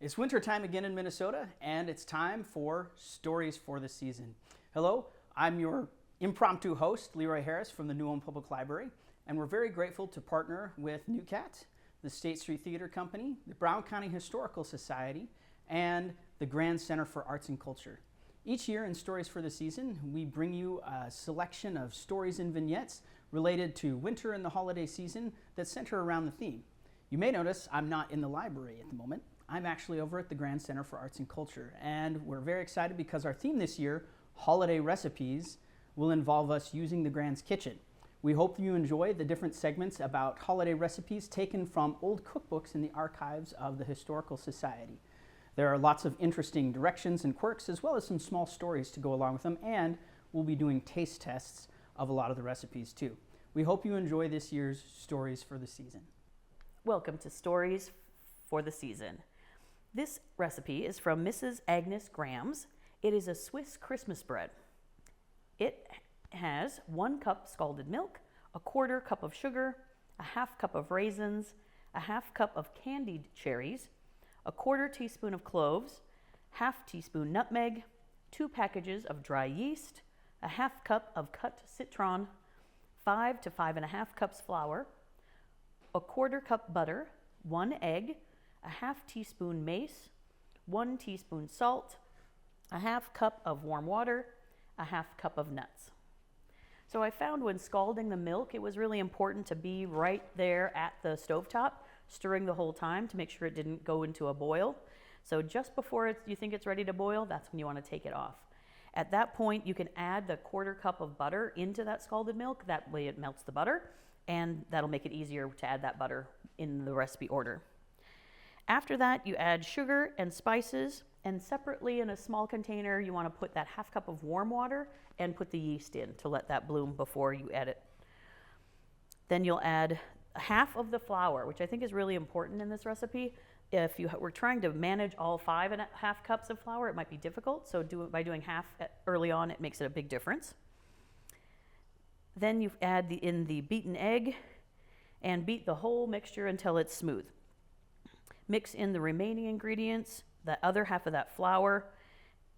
It's winter time again in Minnesota, and it's time for Stories for the Season. Hello, I'm your impromptu host, Leroy Harris from the Ulm Public Library, and we're very grateful to partner with NUCAT, the State Street Theater Company, the Brown County Historical Society, and the Grand Center for Arts and Culture. Each year in Stories for the Season, we bring you a selection of stories and vignettes related to winter and the holiday season that center around the theme. You may notice I'm not in the library at the moment. I'm actually over at the Grand Center for Arts and Culture, and we're very excited because our theme this year, Holiday Recipes, will involve us using the Grand's kitchen. We hope you enjoy the different segments about holiday recipes taken from old cookbooks in the archives of the Historical Society. There are lots of interesting directions and quirks, as well as some small stories to go along with them, and we'll be doing taste tests of a lot of the recipes too. We hope you enjoy this year's Stories for the Season. Welcome to Stories for the Season. This recipe is from Mrs. Agnes Graham's. It is a Swiss Christmas bread. It has 1 cup scalded milk, a 1/4 cup of sugar, a 1/2 cup of raisins, a 1/2 cup of candied cherries, a 1/4 teaspoon of cloves, 1/2 teaspoon nutmeg, 2 packages of dry yeast, a 1/2 cup of cut citron, 5 to 5.5 cups flour, a 1/4 cup butter, 1 egg, a 1/2 teaspoon mace, 1 teaspoon salt, a 1/2 cup of warm water, a 1/2 cup of nuts. So I found when scalding the milk, it was really important to be right there at the stovetop, stirring the whole time to make sure it didn't go into a boil. So just before you think it's ready to boil, that's when you want to take it off. At that point, you can add the 1/4 cup of butter into that scalded milk. That way it melts the butter, and that'll make it easier to add that butter in the recipe order. After that, you add sugar and spices, and separately in a small container, you want to put that 1/2 cup of warm water and put the yeast in to let that bloom before you add it. Then you'll add 1/2 of the flour, which I think is really important in this recipe. If you were trying to manage all 5.5 cups of flour, it might be difficult, so by doing 1/2 early on, it makes it a big difference. Then you add in the beaten egg and beat the whole mixture until it's smooth. Mix in the remaining ingredients, the other 1/2 of that flour,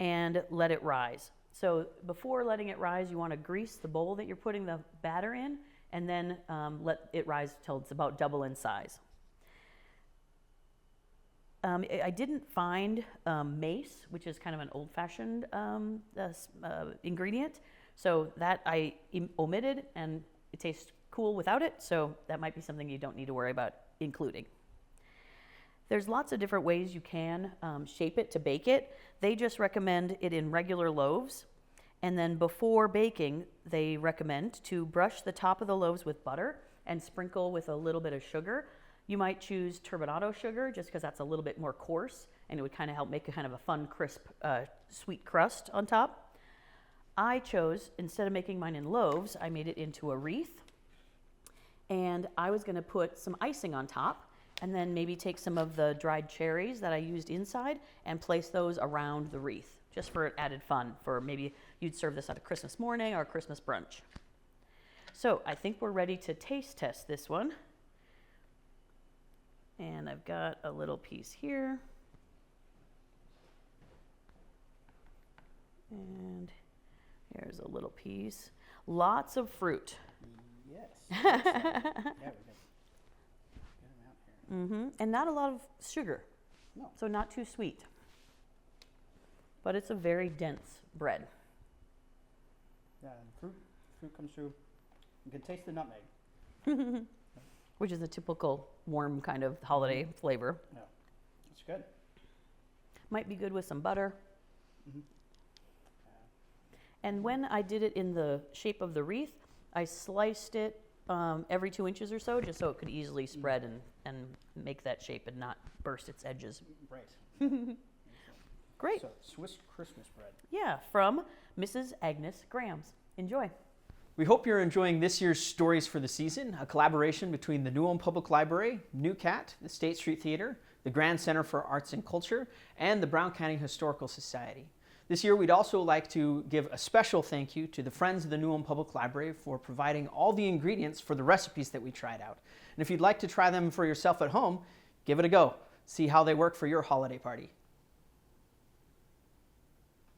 and let it rise. So before letting it rise, you want to grease the bowl that you're putting the batter in, and then let it rise till it's about double in size. I didn't find mace, which is kind of an old-fashioned ingredient, so that I omitted, and it tastes cool without it, so that might be something you don't need to worry about including. There's lots of different ways you can shape it to bake it. They just recommend it in regular loaves. And then before baking, they recommend to brush the top of the loaves with butter and sprinkle with a little bit of sugar. You might choose turbinado sugar just because that's a little bit more coarse, and it would kind of help make a kind of a fun, crisp, sweet crust on top. I chose, instead of making mine in loaves, I made it into a wreath. And I was going to put some icing on top, and then maybe take some of the dried cherries that I used inside and place those around the wreath, just for added fun, for maybe you'd serve this at a Christmas morning or a Christmas brunch. So I think we're ready to taste test this one. And I've got a little piece here. And here's a little piece. Lots of fruit. Yes. Yeah, And not a lot of sugar, No. so not too sweet. But it's a very dense bread. Yeah, fruit comes through. You can taste the nutmeg. Which is a typical warm kind of holiday flavor. Yeah, it's good. Might be good with some butter. Mm-hmm. And when I did it in the shape of the wreath, I sliced it every 2 inches or so, just so it could easily spread and make that shape and not burst its edges. Right. Great. So, Swiss Christmas bread. Yeah, from Mrs. Agnes Graham's. Enjoy. We hope you're enjoying this year's Stories for the Season, a collaboration between the Ulm Public Library, NUCAT, the State Street Theater, the Grand Center for Arts and Culture, and the Brown County Historical Society. This year, we'd also like to give a special thank you to the Friends of the Ulm Public Library for providing all the ingredients for the recipes that we tried out. And if you'd like to try them for yourself at home, give it a go. see how they work for your holiday party.